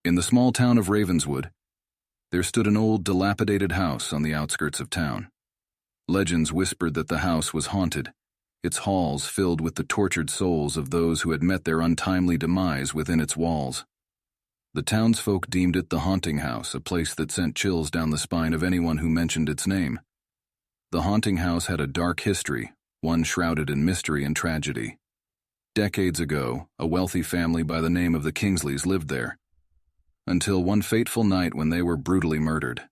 In the small town of Ravenswood, there stood an old, dilapidated house on the outskirts of town. Legends whispered that the house was haunted, its halls filled with the tortured souls of those who had met their untimely demise within its walls. The townsfolk deemed it the haunting house, a place that sent chills down the spine of anyone who mentioned its name. The haunting house had a dark history, one shrouded in mystery and tragedy. Decades ago, a wealthy family by the name of the Kingsleys lived there, until one fateful night when they were brutally murdered.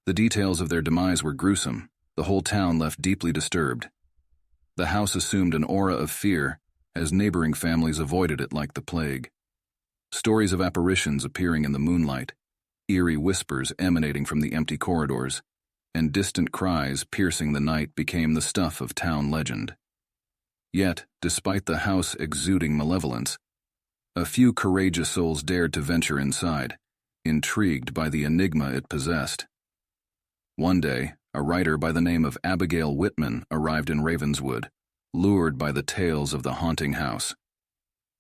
The details of their demise were gruesome, the whole town left deeply disturbed. The house assumed an aura of fear, as neighboring families avoided it like the plague. Stories of apparitions appearing in the moonlight, eerie whispers emanating from the empty corridors, and distant cries piercing the night became the stuff of town legend. Yet, despite the house exuding malevolence, a few courageous souls dared to venture inside, intrigued by the enigma it possessed. One day, a writer by the name of Abigail Whitman arrived in Ravenswood, lured by the tales of the haunting house.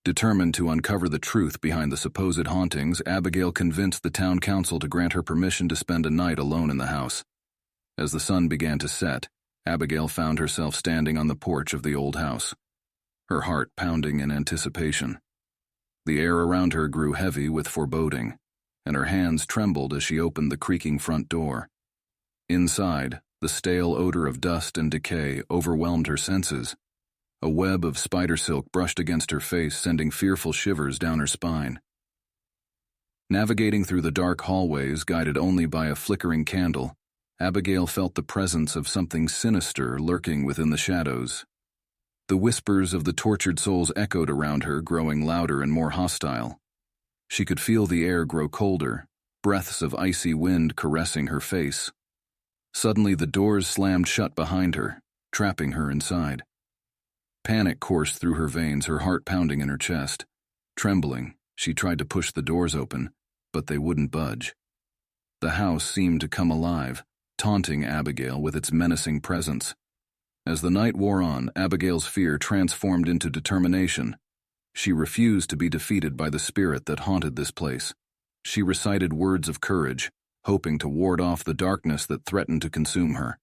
Determined to uncover the truth behind the supposed hauntings, Abigail convinced the town council to grant her permission to spend a night alone in the house. As the sun began to set, Abigail found herself standing on the porch of the old house, her heart pounding in anticipation. The air around her grew heavy with foreboding, and her hands trembled as she opened the creaking front door. Inside, the stale odor of dust and decay overwhelmed her senses. A web of spider silk brushed against her face, sending fearful shivers down her spine. Navigating through the dark hallways, guided only by a flickering candle, Abigail felt the presence of something sinister lurking within the shadows. The whispers of the tortured souls echoed around her, growing louder and more hostile. She could feel the air grow colder, breaths of icy wind caressing her face. Suddenly, the doors slammed shut behind her, trapping her inside. Panic coursed through her veins, her heart pounding in her chest. Trembling, she tried to push the doors open, but they wouldn't budge. The house seemed to come alive, taunting Abigail with its menacing presence. As the night wore on, Abigail's fear transformed into determination. She refused to be defeated by the spirit that haunted this place. She recited words of courage, hoping to ward off the darkness that threatened to consume her.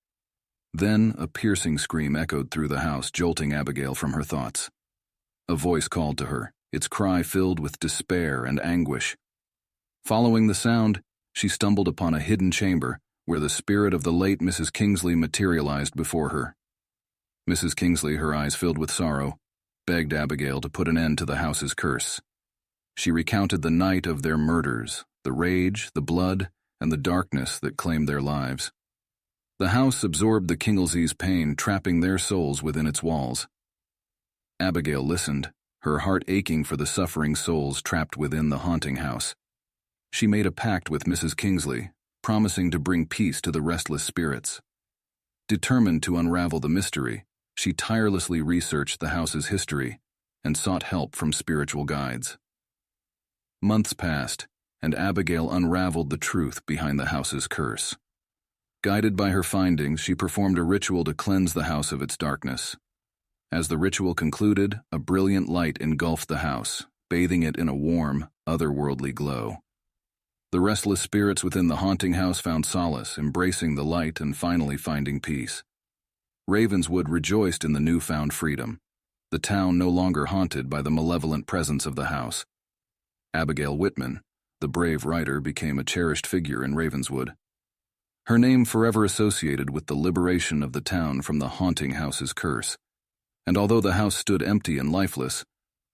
Then a piercing scream echoed through the house, jolting Abigail from her thoughts. A voice called to her, its cry filled with despair and anguish. Following the sound, she stumbled upon a hidden chamber where the spirit of the late Mrs. Kingsley materialized before her. Mrs. Kingsley, her eyes filled with sorrow, begged Abigail to put an end to the house's curse. She recounted the night of their murders, the rage, the blood, and the darkness that claimed their lives. The house absorbed the Kingleys' pain, trapping their souls within its walls. Abigail listened, her heart aching for the suffering souls trapped within the haunting house. She made a pact with Mrs. Kingsley, promising to bring peace to the restless spirits. Determined to unravel the mystery, she tirelessly researched the house's history and sought help from spiritual guides. Months passed, and Abigail unraveled the truth behind the house's curse. Guided by her findings, she performed a ritual to cleanse the house of its darkness. As the ritual concluded, a brilliant light engulfed the house, bathing it in a warm, otherworldly glow. The restless spirits within the haunting house found solace, embracing the light and finally finding peace. Ravenswood rejoiced in the newfound freedom, the town no longer haunted by the malevolent presence of the house. Abigail Whitman, the brave writer, became a cherished figure in Ravenswood. Her name forever associated with the liberation of the town from the haunting house's curse. And although the house stood empty and lifeless,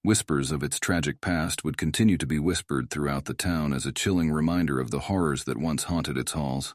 whispers of its tragic past would continue to be whispered throughout the town as a chilling reminder of the horrors that once haunted its halls.